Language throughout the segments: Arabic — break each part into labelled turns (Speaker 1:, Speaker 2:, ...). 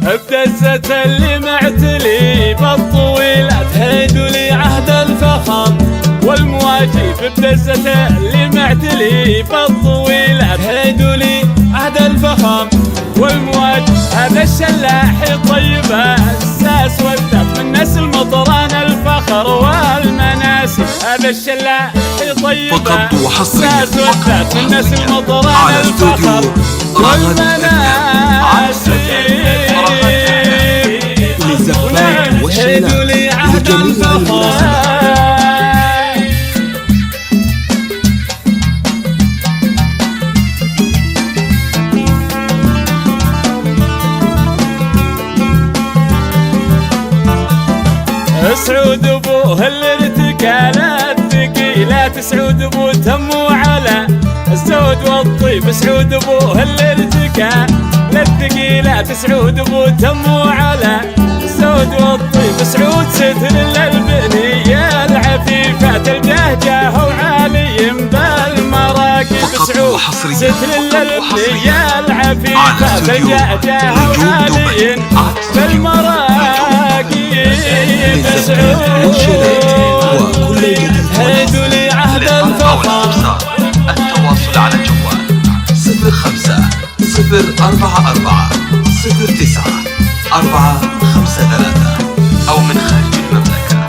Speaker 1: بدزة اللي معتلي بالطويلات هيدوا لي عهد الفخر والمواجب. بدزة اللي معتلي بالطويلات هيدوا لي عهد الفخر والمواجب. هذا الشلاح طيب الساس والذات من نسل مطران الفخر والمناسب. هذا الشلاح طيب الساس والذات من نسل مطران الفخر والمناسب. هيدوا لي عهد الفخر. سعود ابوه الارتكالات ثقيلات، سعود ابوه تمو على الزود والطيب. سعود ابوه الارتكالات ثقيلات، سعود ابوه تمو على الزود والطيب. سعود ستر للبنية العفيفات الجهجاه وعالي بالمراكب. سعود ستر للبنية العفيفات الجهجاه وعالي بالمراكب. هيدوا لي عهد الفخر.
Speaker 2: التواصل على الجوال 05-044-09-453 أو من خارج المملكة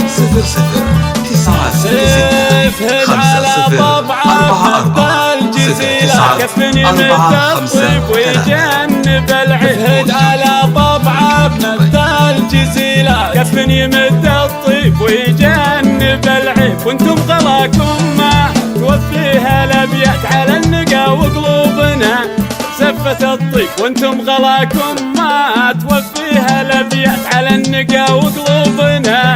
Speaker 1: 00-9 كفني مد الطيب ويجنب العهد على طبعه بمد الجزيلة. كفني مد الطيب ويجنب العيب وانتم غلاكم ما توفيها الابيات على النقا وقلوبنا زفة الطيب. وانتم غلاكم ما توفيها الابيات على النقا وقلوبنا